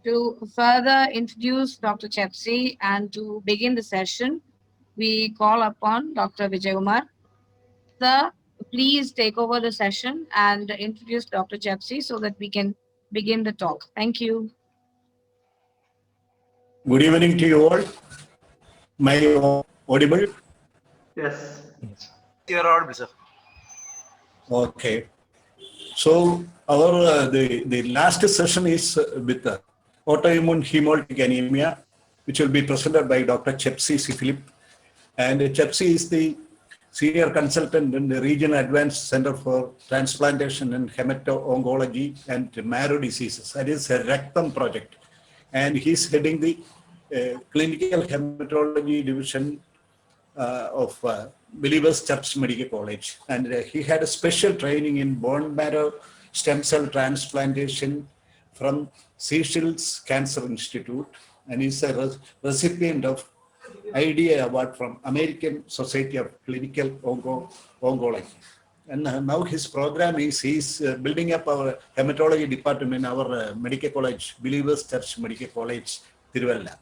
To further introduce Dr. Chepsi and to begin the session, we call upon Dr. Vijay Kumar. Sir, please take over the session and introduce Dr. Chepsi so that we can begin the talk. Thank you. Good evening to you all. My audible? Yes. Yes. You're audible, sir. Okay. So our the last session is with autoimmune hemolytic anemia, which will be presented by Dr. Chepsi Philip. And Chepsi is the senior consultant in the Regional Advanced Center for Transplantation and Hemato-Oncology and Marrow Diseases. That is a Raktam project. And he's heading the clinical hematology division of Believers Church Medical College. And he had a special training in bone marrow stem cell transplantation from Seychelles Cancer Institute. And he's a recipient of IDA Award from American Society of Clinical Oncology. And now his program is he's building up our hematology department in our medical college, Believers Church Medical College, Tiruvalla.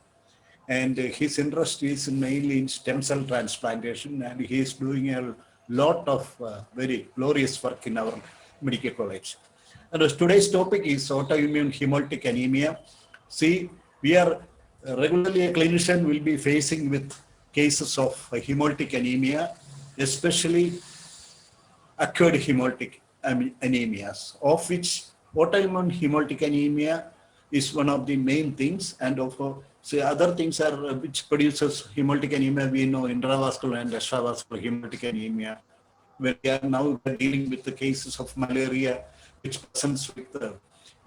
And his interest is mainly in stem cell transplantation, and he is doing a lot of very glorious work in our medical college. And today's topic is autoimmune hemolytic anemia. See, we are regularly a clinician will be facing with cases of hemolytic anemia, especially acquired hemolytic anemias, of which autoimmune hemolytic anemia is one of the main things, and of so other things are which produces hemolytic anemia. We know intravascular and extravascular hemolytic anemia. We are now dealing with the cases of malaria, which presents with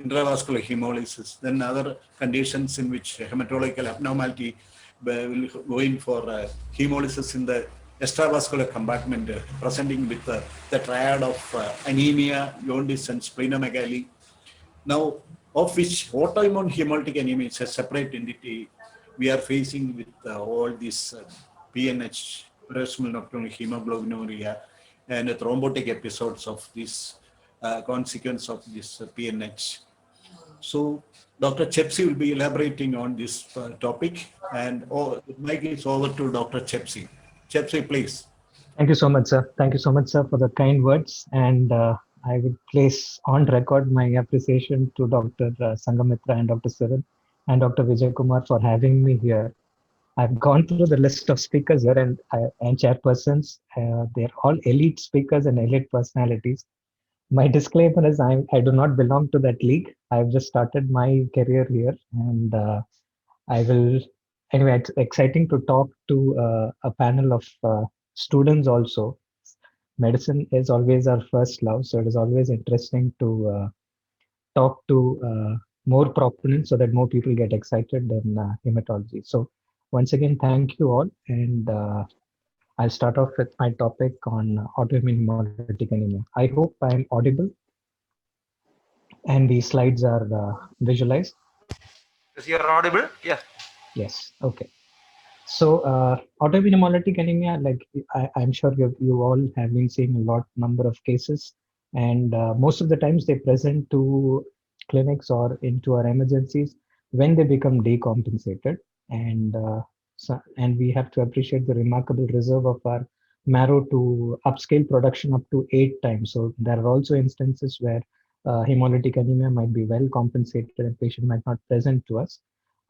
intravascular hemolysis. Then other conditions in which hematological abnormality will go in for hemolysis in the extravascular compartment, presenting with the triad of anemia, jaundice, and splenomegaly. Now, of which autoimmune hemolytic anemia is a separate entity. We are facing with all these PNH, paroxysmal nocturnal hemoglobinuria, and thrombotic episodes of this consequence of this PNH. So, Dr. Chepsi will be elaborating on this topic, and the mic is over to Dr. Chepsi. Chepsi, please. Thank you so much, sir. Thank you so much, sir, for the kind words. And I would place on record my appreciation to Dr. Sangamitra and Dr. Cyril and Dr. Vijay Kumar for having me here. I've gone through the list of speakers here and chairpersons. They're all elite speakers and elite personalities. My disclaimer is I do not belong to that league. I've just started my career here, and I will. Anyway, it's exciting to talk to a panel of students also. Medicine is always our first love, so it is always interesting to talk to more proponents so that more people get excited in hematology. So once again, thank you all, and I'll start off with my topic on autoimmune hemolytic anemia. I hope I'm audible and the slides are visualized. Is you're audible? Yeah. Yes. Okay. So autoimmune hemolytic anemia, like I'm sure you all have been seeing a number of cases, and most of the times they present to clinics or into our emergencies when they become decompensated, and and we have to appreciate the remarkable reserve of our marrow to upscale production up to 8 times. So there are also instances where hemolytic anemia might be well compensated and patient might not present to us.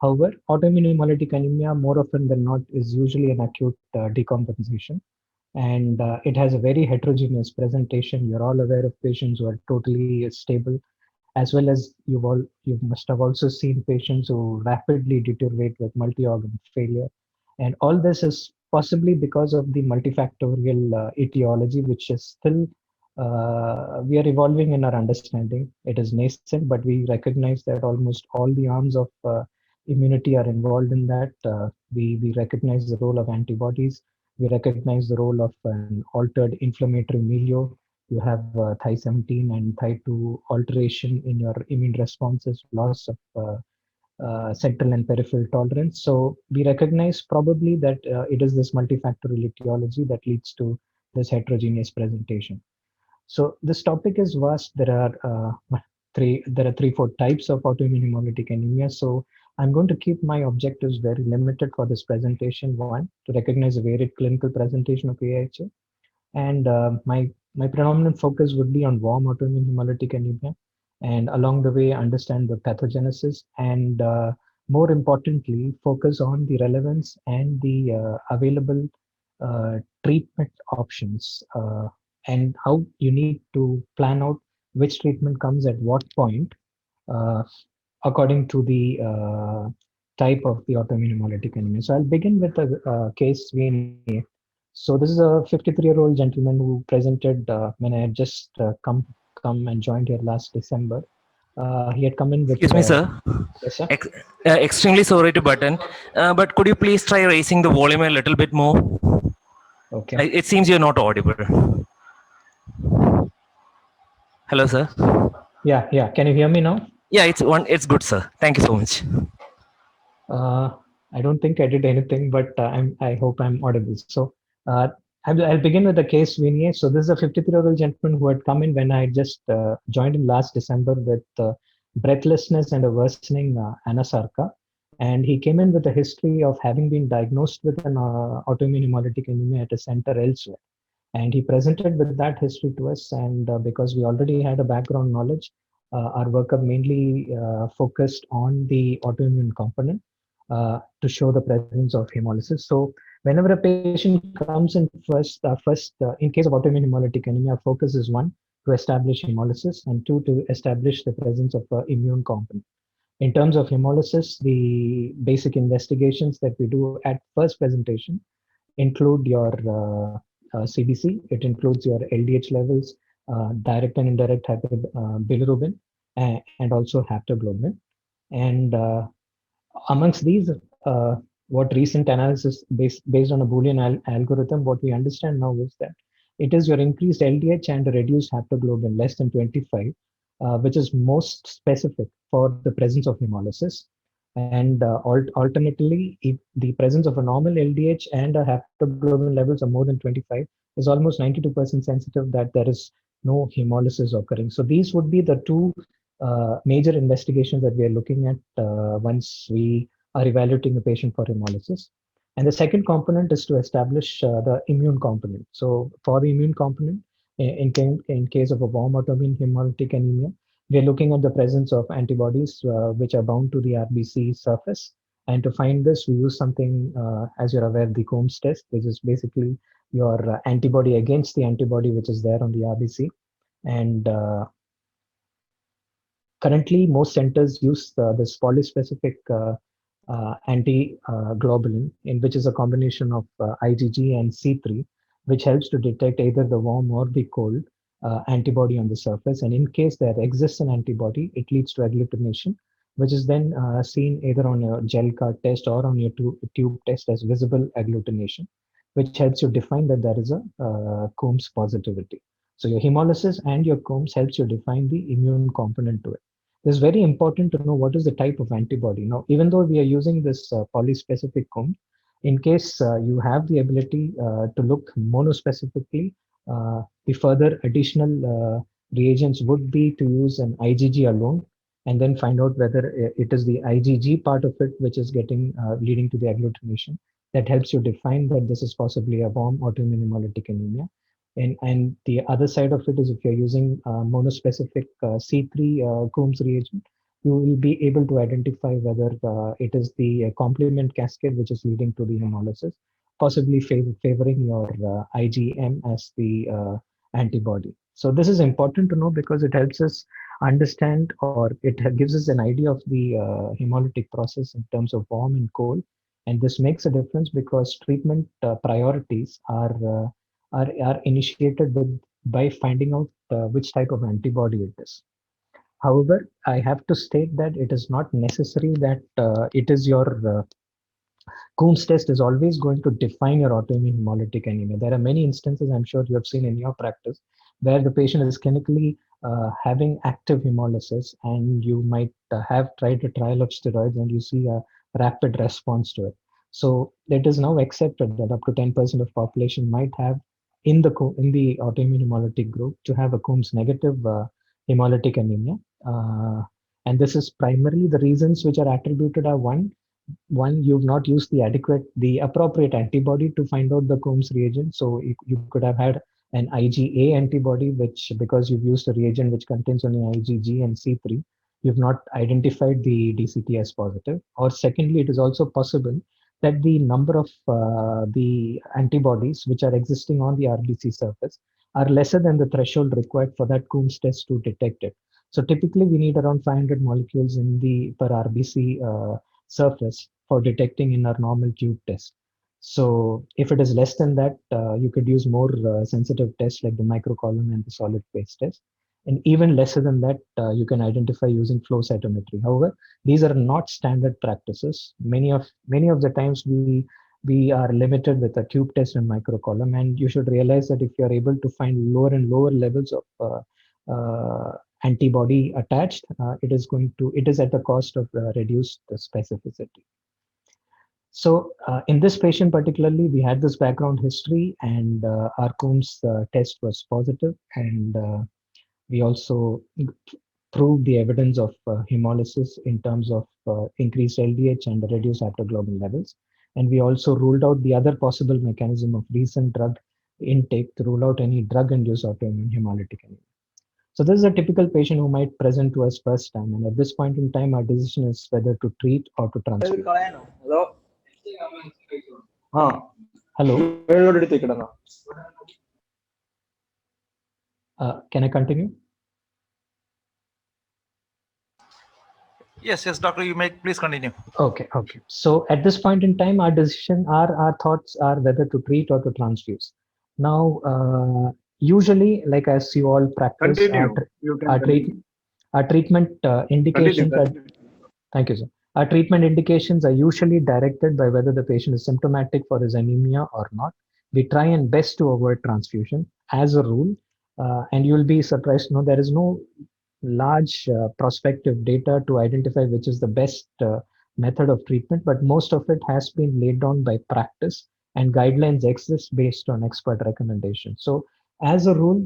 However, autoimmune hemolytic anemia, more often than not, is usually an acute decompensation, and it has a very heterogeneous presentation. You're all aware of patients who are totally stable, as well as you must have also seen patients who rapidly deteriorate with multi-organ failure, and all this is possibly because of the multifactorial etiology, which is still we are evolving in our understanding. It is nascent, but we recognize that almost all the arms of immunity are involved in that. We recognize the role of antibodies. We recognize the role of an altered inflammatory milieu. You have Thi-17 and Thi-2 alteration in your immune responses, loss of central and peripheral tolerance. So we recognize probably that it is this multifactorial etiology that leads to this heterogeneous presentation. So this topic is vast. There are there are 3, 4 types of autoimmune hemolytic anemia. So I'm going to keep my objectives very limited for this presentation. One, to recognize a varied clinical presentation of AIHA. And my predominant focus would be on warm autoimmune hemolytic anemia, and along the way understand the pathogenesis, and more importantly focus on the relevance and the available treatment options, and how you need to plan out which treatment comes at what point, uh, according to the type of the autoimmune hemolytic anemia. So I'll begin with a case VNA. So this is a 53-year-old gentleman who presented when I had just come and joined here last December. He had come in with. Excuse me, sir. Yes, sir. Extremely sorry to button, but could you please try raising the volume a little bit more? Okay. It seems you're not audible. Hello, sir. Yeah. Can you hear me now? Yeah, it's good, sir. Thank you so much. I don't think I did anything, but I hope I'm audible. So I'll begin with the case Vinay. So this is a 53-year-old gentleman who had come in when I just joined him last December with breathlessness and a worsening anasarca. And he came in with a history of having been diagnosed with an autoimmune hemolytic anemia at a center elsewhere. And he presented with that history to us. And because we already had a background knowledge, our workup mainly focused on the autoimmune component to show the presence of hemolysis. So whenever a patient comes in in case of autoimmune hemolytic anemia, focus is one, to establish hemolysis, and two, to establish the presence of immune component. In terms of hemolysis, the basic investigations that we do at first presentation include your CBC. It includes your LDH levels, direct and indirect bilirubin, and also haptoglobin. And amongst these, what recent analysis based on a Boolean algorithm, what we understand now is that it is your increased LDH and a reduced haptoglobin less than 25, which is most specific for the presence of hemolysis. And alternately, if the presence of a normal LDH and a haptoglobin levels are more than 25, is almost 92% sensitive that there is no hemolysis occurring. So these would be the two major investigations that we are looking at once we are evaluating a patient for hemolysis. And the second component is to establish the immune component. So for the immune component, in case of a warm autoimmune hemolytic anemia, we are looking at the presence of antibodies which are bound to the RBC surface. And to find this, we use something, as you're aware, the Coombs test, which is basically your antibody against the antibody which is there on the RBC. And currently, most centers use this polyspecific anti-globulin, in which is a combination of IgG and C3, which helps to detect either the warm or the cold antibody on the surface. And in case there exists an antibody, it leads to agglutination, which is then seen either on your gel card test or on your tube test as visible agglutination, which helps you define that there is a Coombs positivity. So your hemolysis and your Coombs helps you define the immune component to it. It's very important to know what is the type of antibody. Now, even though we are using this polyspecific Coombs, in case you have the ability to look monospecifically, the further additional reagents would be to use an IgG alone, and then find out whether it is the IgG part of it which is getting leading to the agglutination. That helps you define that this is possibly a warm autoimmune hemolytic anemia. And the other side of it is if you're using monospecific C3 Coombs reagent, you will be able to identify whether it is the complement cascade which is leading to the hemolysis, possibly favoring your IgM as the antibody. So this is important to know because it helps us understand, or it gives us an idea of the hemolytic process in terms of warm and cold. And this makes a difference because treatment priorities are initiated by finding out which type of antibody it is. However, I have to state that it is not necessary that it is your Coombs test is always going to define your autoimmune hemolytic anemia. There are many instances, I'm sure you have seen in your practice, where the patient is clinically having active hemolysis, and you might have tried a trial of steroids and you see a rapid response to it. So it is now accepted that up to 10% of population might have in the autoimmune hemolytic group to have a Coombs negative hemolytic anemia. And this is primarily the reasons which are attributed are one, you've not used the appropriate antibody to find out the Coombs reagent. So you could have had an IgA antibody, which because you've used a reagent which contains only IgG and C3, you've not identified the DCT as positive. Or secondly, it is also possible that the number of the antibodies which are existing on the RBC surface are lesser than the threshold required for that Coombs test to detect it. So typically we need around 500 molecules in the per RBC surface for detecting in our normal tube test. So if it is less than that, you could use more sensitive tests like the microcolumn and the solid phase test. And even lesser than that, you can identify using flow cytometry. However, these are not standard practices. Many of the times we are limited with a tube test and microcolumn, and you should realize that if you are able to find lower and lower levels of antibody attached, it is at the cost of reduced specificity. So in this patient particularly, we had this background history, and our Coombs test was positive, and we also proved the evidence of hemolysis in terms of increased LDH and reduced haptoglobin levels. And we also ruled out the other possible mechanism of recent drug intake to rule out any drug-induced autoimmune hemolytic anemia. So this is a typical patient who might present to us first time, and at this point in time, our decision is whether to treat or to transfer. Hello. Can I continue? Yes, doctor, you may please continue. Okay. So at this point in time, our decision, our thoughts are whether to treat or to transfuse. Now, usually, like as you all practice, our treatment indications are. Thank you, sir. Our treatment indications are usually directed by whether the patient is symptomatic for his anemia or not. We try and best to avoid transfusion as a rule, and you'll be surprised to know there is no large prospective data to identify which is the best method of treatment, but most of it has been laid down by practice, and guidelines exist based on expert recommendations. So as a rule,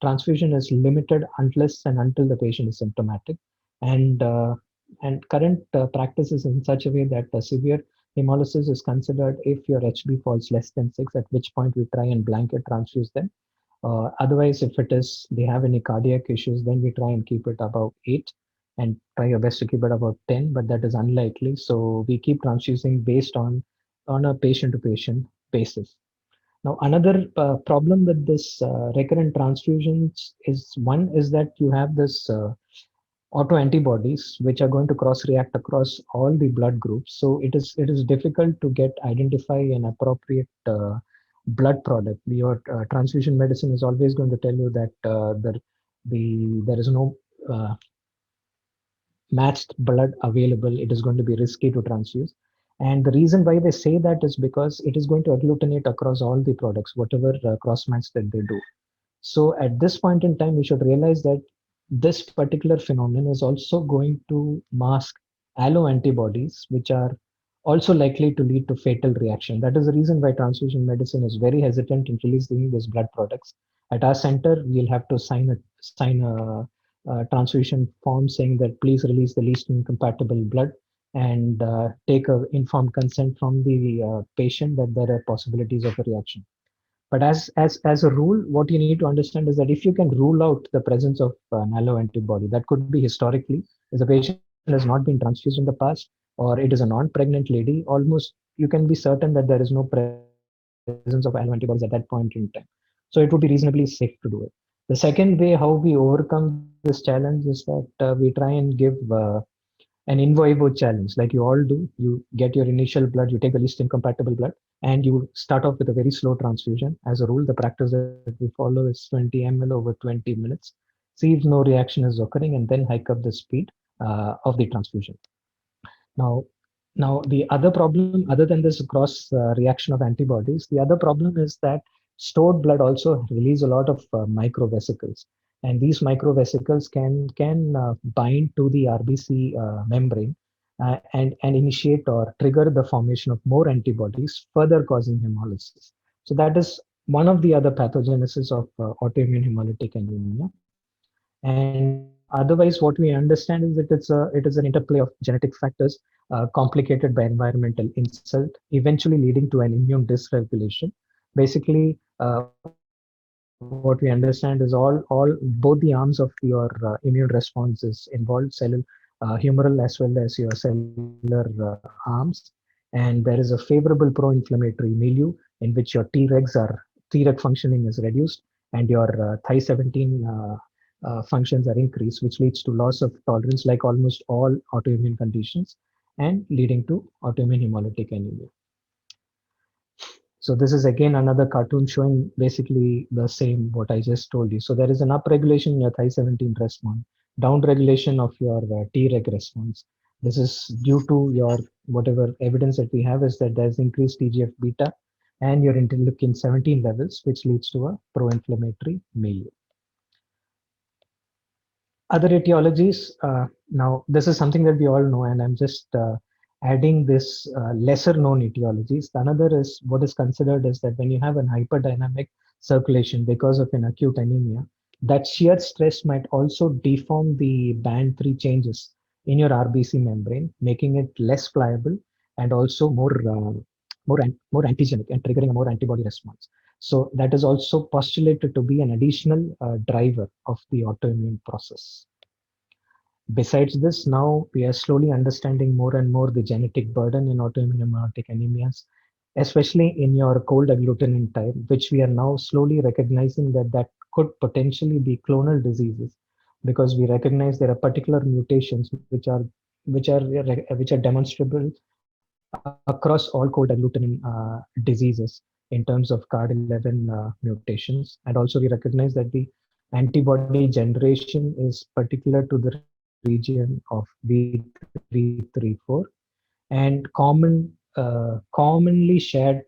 transfusion is limited unless and until the patient is symptomatic, and current practice is in such a way that severe hemolysis is considered if your HB falls less than 6, at which point we try and blanket transfuse them. Otherwise, if they have any cardiac issues, then we try and keep it above 8 and try our best to keep it about 10, but that is unlikely. So we keep transfusing based on a patient-to-patient basis. Now, another problem with this recurrent transfusions is that you have this autoantibodies which are going to cross-react across all the blood groups. So it is difficult to identify an appropriate blood product. Your transfusion medicine is always going to tell you that there is no matched blood available. It is going to be risky to transfuse. And the reason why they say that is because it is going to agglutinate across all the products, whatever cross-match that they do. So at this point in time, we should realize that this particular phenomenon is also going to mask alloantibodies, which are also likely to lead to fatal reaction. That is the reason why transfusion medicine is very hesitant in releasing these blood products. At our center, we'll have to sign a transfusion form saying that please release the least incompatible blood, and take an informed consent from the patient that there are possibilities of a reaction. But as a rule, what you need to understand is that if you can rule out the presence of an alloantibody, that could be historically, if the patient has not been transfused in the past, or it is a non-pregnant lady, almost you can be certain that there is no presence of alloantibodies at that point in time. So it would be reasonably safe to do it. The second way how we overcome this challenge is that we try and give an in vivo challenge, like you all do. You get your initial blood, you take the least incompatible blood, and you start off with a very slow transfusion. As a rule, the practice that we follow is 20 ml over 20 minutes. See if no reaction is occurring, and then hike up the speed of the transfusion. Now, the other problem, other than this cross reaction of antibodies, the other problem is that stored blood also release a lot of microvesicles, and these microvesicles can bind to the RBC membrane and initiate or trigger the formation of more antibodies, further causing hemolysis. So that is one of the other pathogenesis of autoimmune hemolytic anemia. And Otherwise, what we understand is that it is an interplay of genetic factors complicated by environmental insult, eventually leading to an immune dysregulation. Basically, what we understand is all both the arms of your immune response is involved, humoral as well as your cellular arms, and there is a favorable pro-inflammatory milieu in which your Treg functioning is reduced and your Thi-17 functions are increased, which leads to loss of tolerance like almost all autoimmune conditions and leading to autoimmune hemolytic anemia. So this is again another cartoon showing basically the same what I just told you. So there is an upregulation in your Thi-17 response, downregulation of your Treg response. This is due to your whatever evidence that we have is that there's increased TGF beta and your interleukin 17 levels, which leads to a pro-inflammatory milieu. Other etiologies, now this is something that we all know, and I'm just adding this lesser known etiologies. Another is what is considered is that when you have an hyperdynamic circulation because of an acute anemia, that shear stress might also deform the band 3 changes in your RBC membrane, making it less pliable and also more antigenic and triggering a more antibody response. So that is also postulated to be an additional driver of the autoimmune process. Besides this, now we are slowly understanding more and more the genetic burden in autoimmune hemolytic anemias, especially in your cold agglutinin type, which we are now slowly recognizing that could potentially be clonal diseases, because we recognize there are particular mutations which are demonstrable across all cold agglutinin diseases in terms of CARD11 mutations. And also we recognize that the antibody generation is particular to the region of V334, and commonly shared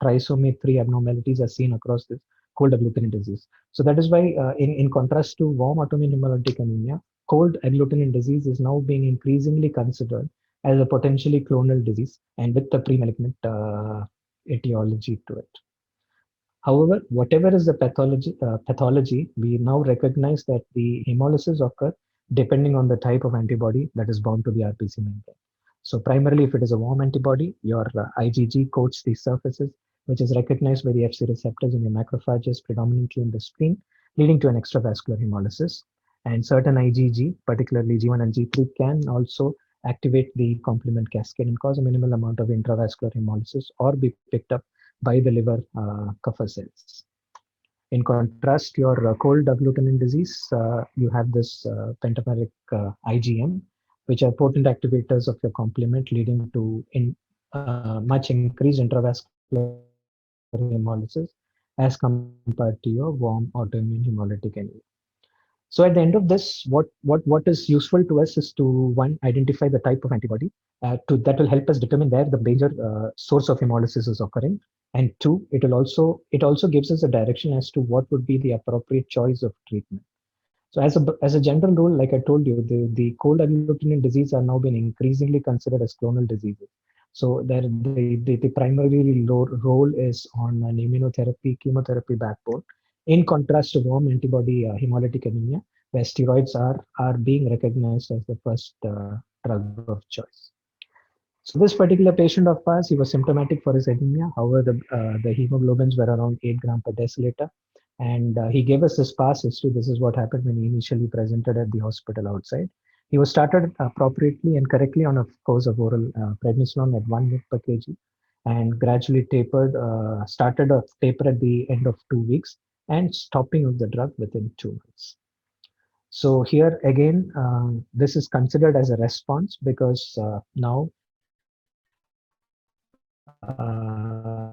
trisomy 3 abnormalities are seen across this cold agglutinin disease. So that is why in contrast to warm autoimmune hemolytic anemia, cold agglutinin disease is now being increasingly considered as a potentially clonal disease and with the pre-malignant etiology to it. However, whatever is the pathology, we now recognize that the hemolysis occur depending on the type of antibody that is bound to the RBC membrane. So primarily, if it is a warm antibody, your IgG coats these surfaces, which is recognized by the Fc receptors in your macrophages, predominantly in the spleen, leading to an extravascular hemolysis. And certain IgG, particularly G1 and G3, can also activate the complement cascade and cause a minimal amount of intravascular hemolysis or be picked up by the liver Kupffer cells. In contrast, your cold agglutinin disease, you have this pentameric IgM, which are potent activators of your complement, leading to much increased intravascular hemolysis as compared to your warm autoimmune hemolytic anemia. So at the end of this, what is useful to us is to, one, identify the type of antibody that will help us determine where the major source of hemolysis is occurring. And two, it also gives us a direction as to what would be the appropriate choice of treatment. So as a general rule, like I told you, the cold agglutinin disease are now being increasingly considered as clonal diseases. So the primary role is on an immunotherapy, chemotherapy backbone. In contrast to warm antibody hemolytic anemia, where steroids are being recognized as the first drug of choice. So this particular patient of ours, he was symptomatic for his anemia. However, the hemoglobins were around 8 grams per deciliter. And he gave us his past history. This is what happened when he initially presented at the hospital outside. He was started appropriately and correctly on a course of oral prednisolone at 1 mg per kg, and gradually started a taper at the end of 2 weeks and stopping of the drug within 2 months. So here again, this is considered as a response because now I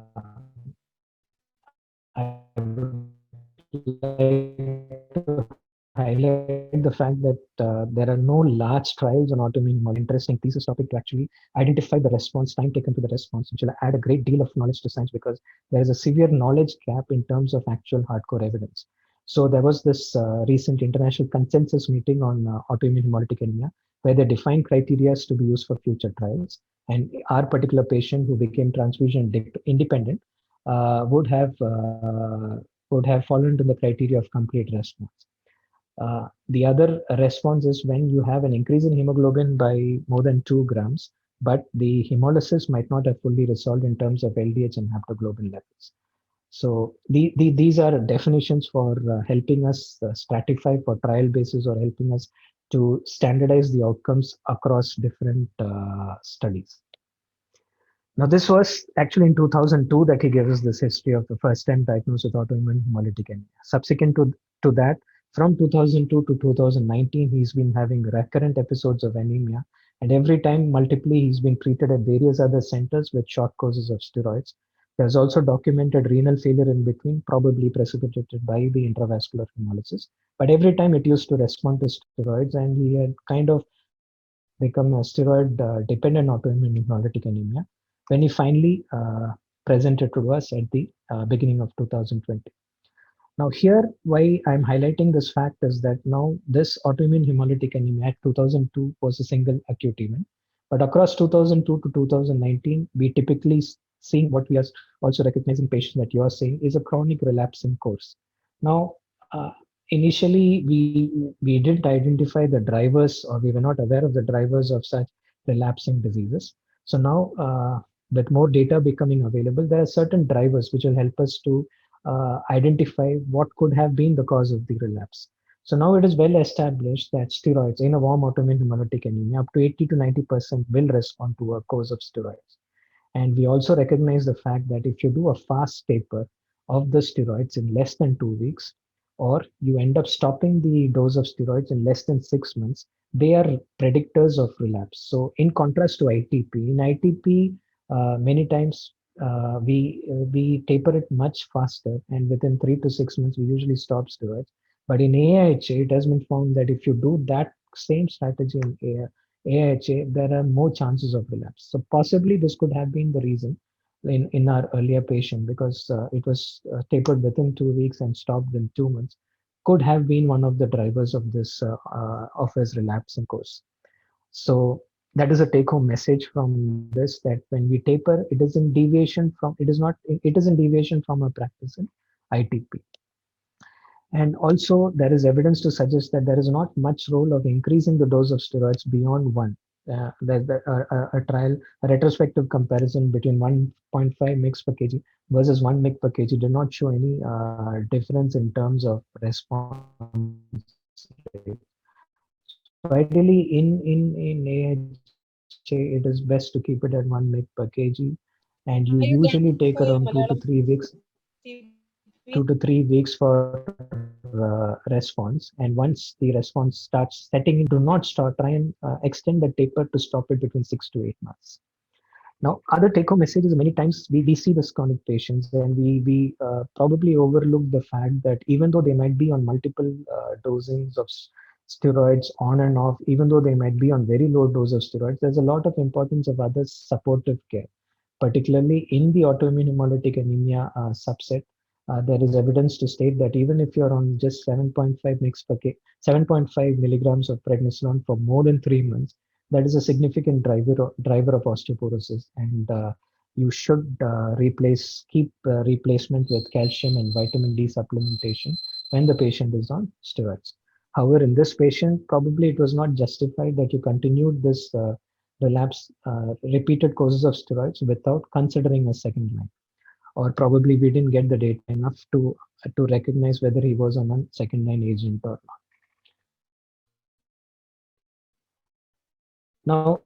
would like to highlight the fact that there are no large trials on autoimmune hemolytic. Interesting thesis topic to actually identify the response, time taken to the response, which will add a great deal of knowledge to science because there is a severe knowledge gap in terms of actual hardcore evidence. So there was this recent international consensus meeting on autoimmune hemolytic anemia, where they defined criteria to be used for future trials. And our particular patient who became transfusion independent would have fallen into the criteria of complete response. The other response is when you have an increase in hemoglobin by more than 2 grams, but the hemolysis might not have fully resolved in terms of LDH and haptoglobin levels. So these are definitions for helping us stratify for trial basis or helping us to standardize the outcomes across different studies. Now, this was actually in 2002 that he gave us this history of the first time diagnosed with autoimmune hemolytic anemia. Subsequent to that, from 2002 to 2019, he's been having recurrent episodes of anemia. And every time, multiply, he's been treated at various other centers with short courses of steroids. There's also documented renal failure in between, probably precipitated by the intravascular hemolysis. But every time it used to respond to steroids, and he had kind of become a steroid dependent autoimmune hemolytic anemia when he finally presented to us at the beginning of 2020. Now here, why I'm highlighting this fact is that now this autoimmune hemolytic anemia at 2002 was a single acute event, but across 2002 to 2019, we typically seeing what we are also recognizing patients that you are saying is a chronic relapsing course. Now, initially we didn't identify the drivers, or we were not aware of the drivers of such relapsing diseases. So now, with more data becoming available, there are certain drivers which will help us to identify what could have been the cause of the relapse. So now it is well established that steroids in a warm autoimmune hemolytic anemia, up to 80 to 90% will respond to a course of steroids. And we also recognize the fact that if you do a fast taper of the steroids in less than 2 weeks, or you end up stopping the dose of steroids in less than 6 months, they are predictors of relapse. So in contrast to ITP, in ITP, many times we taper it much faster, and within 3 to 6 months, we usually stop steroids. But in AIHA, it has been found that if you do that same strategy in AIHA, there are more chances of relapse. So possibly this could have been the reason in our earlier patient, because it was tapered within 2 weeks and stopped in 2 months, could have been one of the drivers of this of his relapsing course. So that is a take-home message from this, that when we taper, it is in deviation from, it is not, it is in deviation from a practice in ITP. And also there is evidence to suggest that there is not much role of increasing the dose of steroids beyond one. There's a trial, a retrospective comparison between 1.5 mg per kg versus 1 mg per kg did not show any difference in terms of response rate. So ideally in AHA, it is best to keep it at 1 mg per kg, and you usually take around 2 to 3 weeks for response. And once the response starts setting in, do not start, try and extend the taper to stop it between 6 to 8 months. Now, other take-home messages, many times we see this chronic patients, and we probably overlook the fact that even though they might be on multiple dosings of steroids on and off, even though they might be on very low dose of steroids, there's a lot of importance of other supportive care, particularly in the autoimmune hemolytic anemia subset. There is evidence to state that even if you're on just 7.5 mg per kg, 7.5 milligrams of prednisolone for more than 3 months, that is a significant driver of osteoporosis, and you should keep replacement with calcium and vitamin D supplementation when the patient is on steroids. However, in this patient, probably it was not justified that you continued this relapse, repeated courses of steroids without considering a second line, or probably we didn't get the data enough to recognize whether he was on a second line agent or not. Now,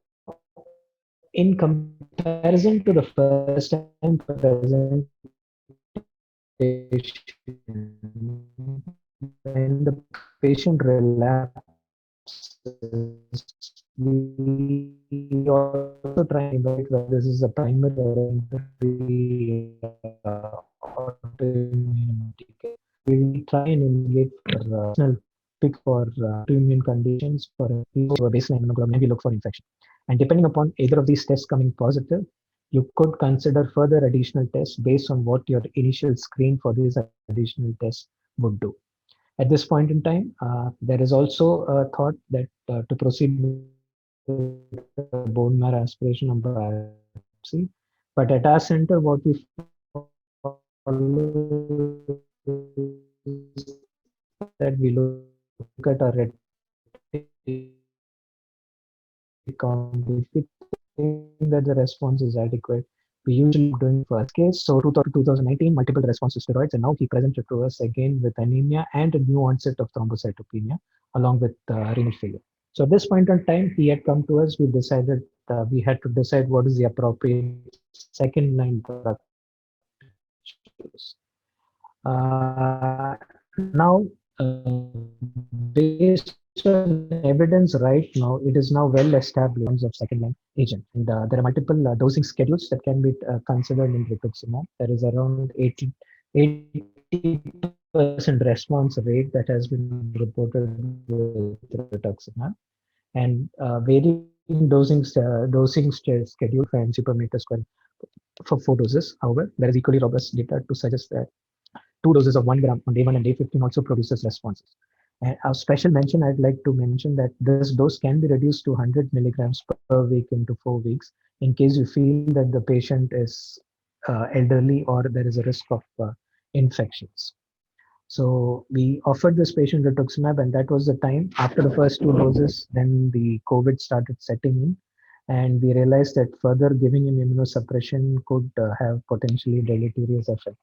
in comparison to the first time presentation, when the patient relapses, we also try and evaluate whether this is a primary or autoimmune. We try and engage for pick for autoimmune conditions for a baseline hemoglobin, and we look for infection. And depending upon either of these tests coming positive, you could consider further additional tests based on what your initial screen for these additional tests would do. At this point in time, there is also a thought that to proceed with bone marrow aspiration and biopsy, but at our center, what we follow is that we look look at our count, if we think that the response is adequate, we usually doing first case. So 2019, multiple response to steroids, and now he presented to us again with anemia and a new onset of thrombocytopenia along with renal failure. So at this point in time, he had come to us. We decided we had to decide what is the appropriate second line drug choose. Now, based on evidence right now, it is now well established in terms of second line agent. And there are multiple dosing schedules that can be considered in rituximab. There is around 80% response rate that has been reported with rituximab. And varying dosing schedule for per meter square for 4 doses. However, there is equally robust data to suggest that 2 doses of 1 gram on day 1 and day 15 also produces responses. And a special mention, I'd like to mention that this dose can be reduced to 100 milligrams per week into 4 weeks in case you feel that the patient is elderly or there is a risk of infections. So we offered this patient rituximab, and that was the time after the first 2 doses, then the COVID started setting in. And we realized that further giving him immunosuppression could have potentially deleterious effect.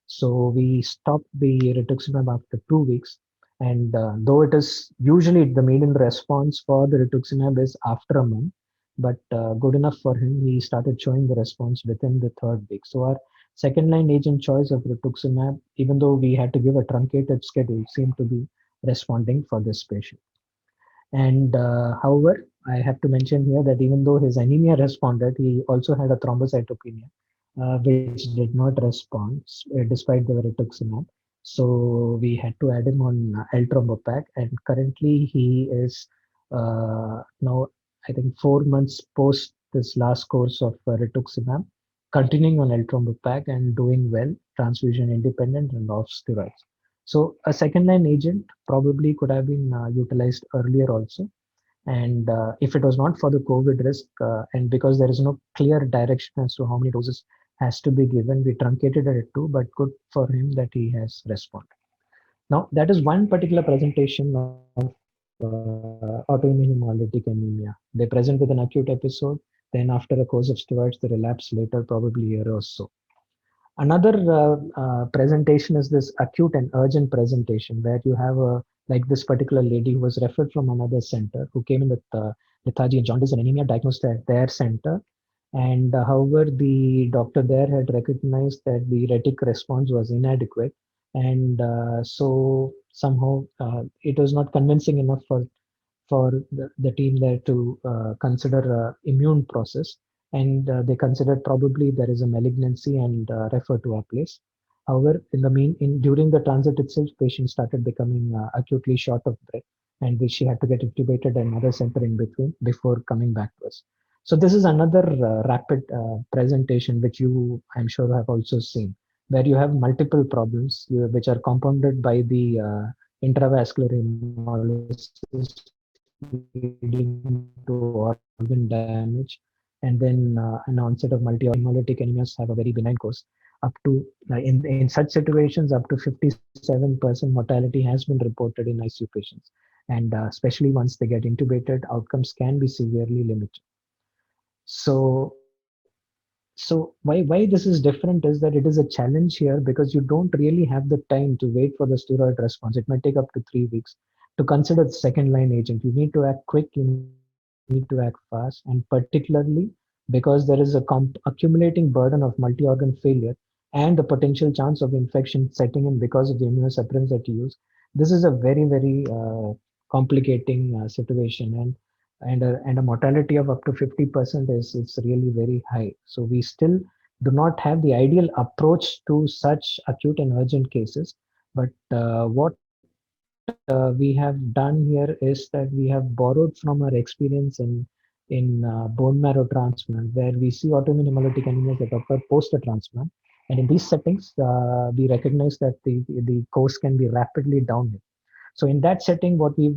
So we stopped the rituximab after 2 weeks. And though it is usually the median response for the rituximab is after a month, but good enough for him, he started showing the response within the 3rd week. So our second line agent choice of rituximab, even though we had to give a truncated schedule, seemed to be responding for this patient. And however, I have to mention here that even though his anemia responded, he also had a thrombocytopenia, which did not respond despite the rituximab. So we had to add him on L-Trombopac, and currently he is now, I think, 4 months post this last course of rituximab, continuing on L-Trombopac and doing well, transfusion independent and off steroids. So a second line agent probably could have been utilized earlier also. And if it was not for the COVID risk, and because there is no clear direction as to how many doses has to be given, we truncated it too, but good for him that he has responded. Now, that is one particular presentation of autoimmune hemolytic anemia. They present with an acute episode, then after a course of steroids, they relapse later, probably a year or so. Another presentation is this acute and urgent presentation where you have like this particular lady who was referred from another center who came in with lethargy and jaundice and anemia diagnosed at their center. And however, the doctor there had recognized that the retic response was inadequate. And so somehow it was not convincing enough for the team there to consider immune process. And they considered probably there is a malignancy and refer to our place. However, during the transit itself, patient started becoming acutely short of breath, and she had to get intubated at another center in between before coming back to us. So this is another rapid presentation which you, I'm sure, have also seen, where you have multiple problems which are compounded by the intravascular hemolysis leading to organ damage, and then an onset of multi-hemolytic anemias have a very benign course. Up to in such situations, up to 57% mortality has been reported in ICU patients, and especially once they get intubated, outcomes can be severely limited. So why this is different is that it is a challenge here because you don't really have the time to wait for the steroid response. It might take up to 3 weeks to consider the second line agent. You need to act quick, you need to act fast, and particularly because there is a accumulating burden of multi-organ failure and the potential chance of infection setting in because of the immunosuppressants that you use. This is a very complicating situation, and a mortality of up to 50% is really very high. So we still do not have the ideal approach to such acute and urgent cases. But what we have done here is that we have borrowed from our experience in bone marrow transplant, where we see autoimmune hemolytic anemias that occur post a transplant. And in these settings, we recognize that the course can be rapidly downhill. So in that setting, what we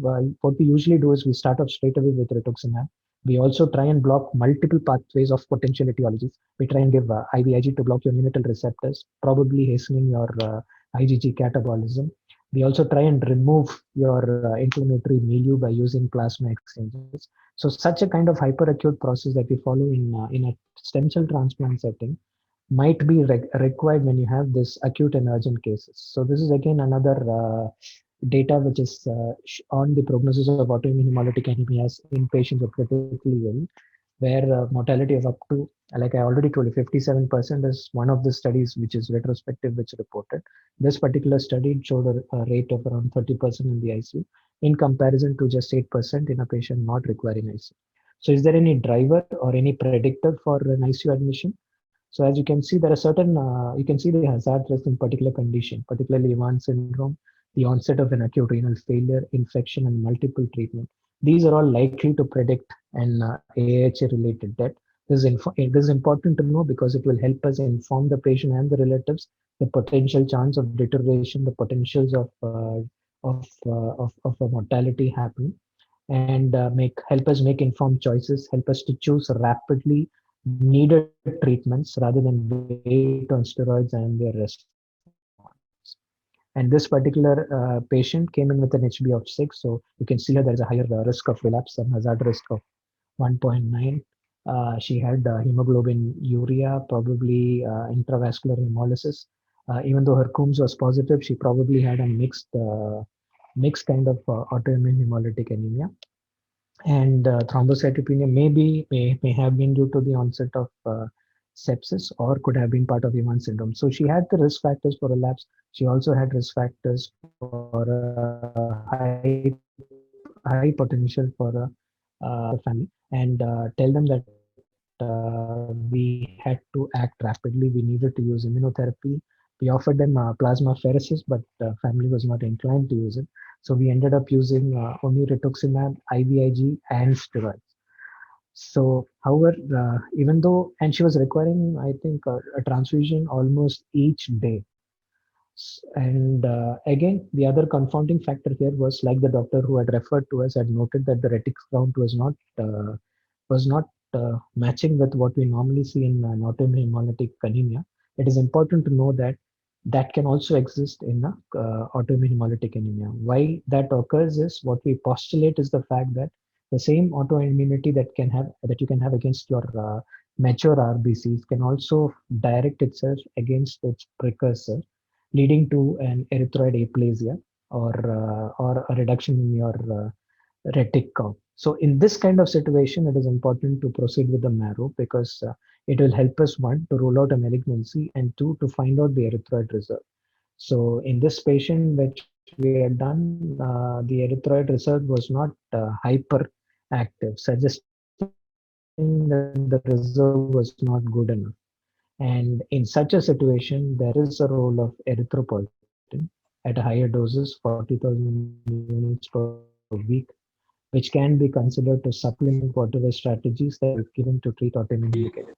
usually do is we start off straight away with rituximab. We also try and block multiple pathways of potential etiologies. We try and give IVIG to block your neonatal receptors, probably hastening your IgG catabolism. We also try and remove your inflammatory milieu by using plasma exchanges. So such a kind of hyperacute process that we follow in a stem cell transplant setting might be required when you have this acute and urgent cases. So this is again another data which is on the prognosis of autoimmune hemolytic anemias in patients who are critically ill, where mortality of up to, like I already told you, 57% is one of the studies which is retrospective, which reported. This particular study showed a rate of around 30% in the ICU in comparison to just 8% in a patient not requiring ICU. So is there any driver or any predictor for an ICU admission? So as you can see, there are certain, you can see the hazard risk in particular condition, particularly Evans syndrome, the onset of an acute renal failure, infection, and multiple treatment. These are all likely to predict an AHA-related death. It is important to know because it will help us inform the patient and the relatives the potential chance of deterioration, the potentials of a mortality happening, and help us make informed choices, help us to choose rapidly needed treatments rather than wait on steroids and their response. And this particular patient came in with an HB of 6. So you can see here there is a higher risk of relapse and hazard risk of 1.9. She had hemoglobin urea, probably intravascular hemolysis. Even though her Coombs was positive, she probably had a mixed kind of autoimmune hemolytic anemia. And thrombocytopenia may have been due to the onset of sepsis or could have been part of Evans syndrome. So she had the risk factors for relapse. She also had risk factors for high potential for family, and tell them that we had to act rapidly. We needed to use immunotherapy. We offered them plasma pheresis, but family was not inclined to use it. So we ended up using only rituximab, IVIG, and steroids. So, however, even though, and she was requiring, I think, a transfusion almost each day. And again, the other confounding factor here was, like the doctor who had referred to us had noted that the retics count was not matching with what we normally see in autoimmune hemolytic anemia. It is important to know that that can also exist in autoimmune hemolytic anemia. Why that occurs is, what we postulate is the fact that the same autoimmunity that you can have against your mature RBCs can also direct itself against its precursor, leading to an erythroid aplasia or a reduction in your retic count. So in this kind of situation, it is important to proceed with the marrow because it will help us, one, to rule out a malignancy, and two, to find out the erythroid reserve. So in this patient which we had done, the erythroid reserve was not hyperactive, suggesting that the reserve was not good enough. And in such a situation, there is a role of erythropoietin at higher doses, 40,000 units per week, which can be considered to supplement whatever strategies that are given to treat autoimmune hemolytic.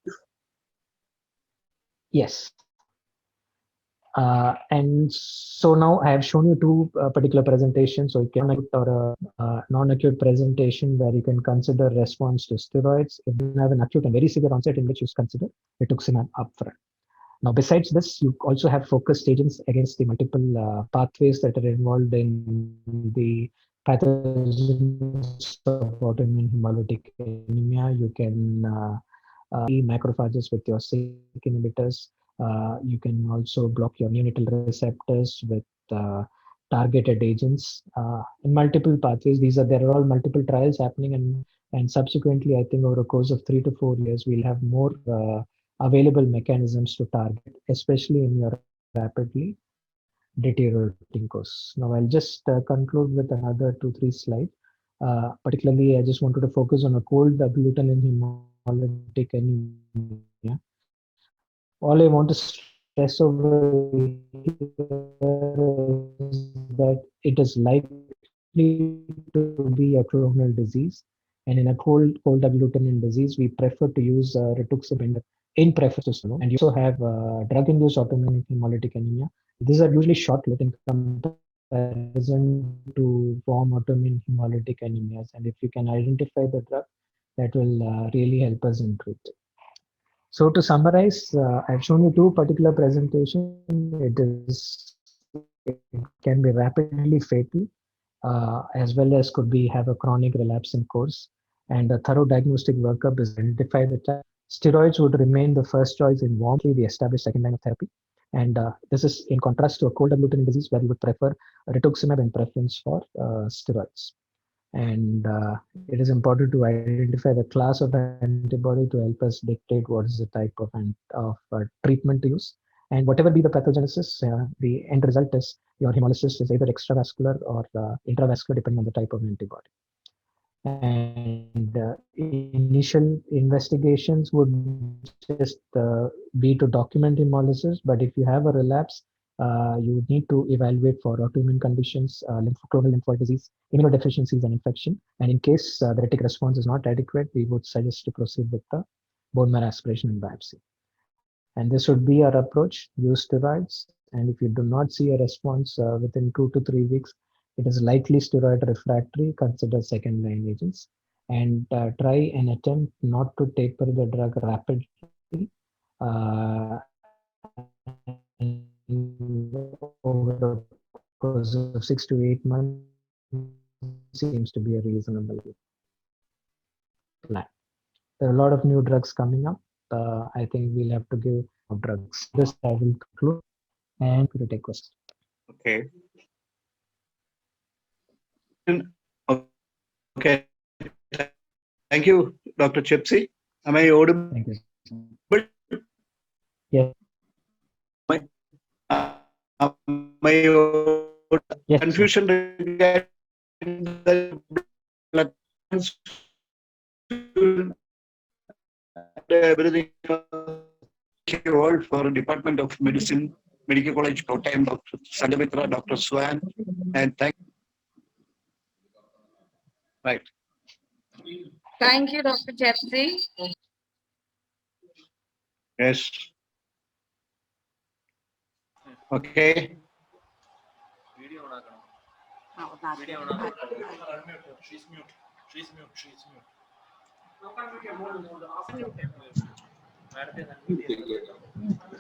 Yes. And so now I have shown you two particular presentations. So you can or a non-acute presentation where you can consider response to steroids. If you have an acute and very severe onset, in which you consider rituximab upfront. Now, besides this, you also have focused agents against the multiple pathways that are involved in the pathogens of autoimmune hemolytic anemia. You can macrophages with your SYK inhibitors. You can also block your neonatal receptors with targeted agents in multiple pathways. There are all multiple trials happening, and subsequently, I think over a course of 3 to 4 years, we'll have more available mechanisms to target, especially in your rapidly deteriorating course. Now, I'll just conclude with another 2-3 slides. Particularly, I just wanted to focus on a cold agglutinin hemolytic anemia. All I want to stress over here is that it is likely to be a clonal disease. And in a cold agglutinin disease, we prefer to use rituximab in preference to and you also have drug-induced autoimmune hemolytic anemia. These are usually short-lived in comparison to warm autoimmune hemolytic anemias. And if you can identify the drug, that will really help us in treating. So to summarize, I've shown you two particular presentations. It is it can be rapidly fatal, as well as could be have a chronic relapsing course. And a thorough diagnostic workup is identify the type. Steroids would remain the first choice in warmly the established second line of therapy. And this is in contrast to a cold agglutinin disease where we would prefer rituximab in preference for steroids. And it is important to identify the class of antibody to help us dictate what is the type of treatment to use. And whatever be the pathogenesis, the end result is your hemolysis is either extravascular or intravascular, depending on the type of antibody. And initial investigations would just be to document hemolysis, but if you have a relapse, you need to evaluate for autoimmune conditions, clonal lymphoid disease, immunodeficiencies, and infection. And in case the retic response is not adequate, we would suggest to proceed with the bone marrow aspiration and biopsy. And this would be our approach: use steroids. And if you do not see a response within 2 to 3 weeks, it is likely steroid refractory. Consider second line agents, and try and attempt not to taper the drug rapidly. Over the course of 6 to 8 months seems to be a reasonable plan. There are a lot of new drugs coming up. I think we'll have to give drugs. This I will conclude and to take questions. Okay. Okay. Thank you, Dr. Chepsey. Am I audible? Thank you. Yes. My Yes. confusion regarding the blood everything all for Department of Medicine, Medical College, Kottayam, Dr. Sangamitra, Dr. Swan, and thank. Right. Thank you, Dr. Chepsey. Yes. Okay.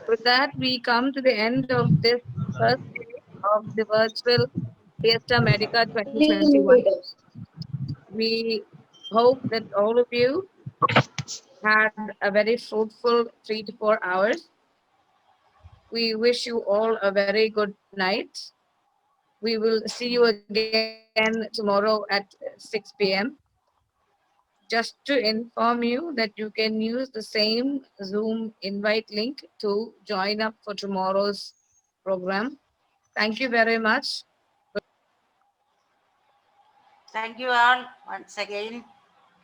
With that, we come to the end of this first day of the virtual Fiesta Medica 2021. We hope that all of you had a very fruitful 3 to 4 hours. We wish you all a very good night. We will see you again tomorrow at 6 p.m. Just to inform you that you can use the same Zoom invite link to join up for tomorrow's program. Thank you very much. Thank you all once again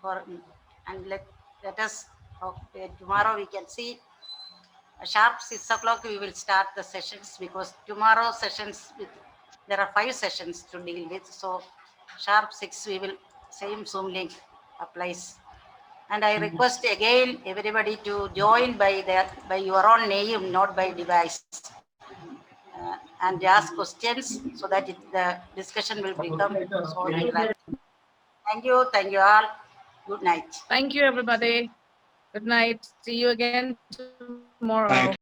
for, and let us tomorrow we can see sharp 6 o'clock we will start the sessions, because tomorrow sessions there are 5 sessions to deal with. So sharp 6 we will, same Zoom link applies. And I request again everybody to join by your own name, not by device, and ask questions so that the discussion will become so interactive. Thank you all. Good night. Thank you, everybody. Good night. See you again tomorrow. Right.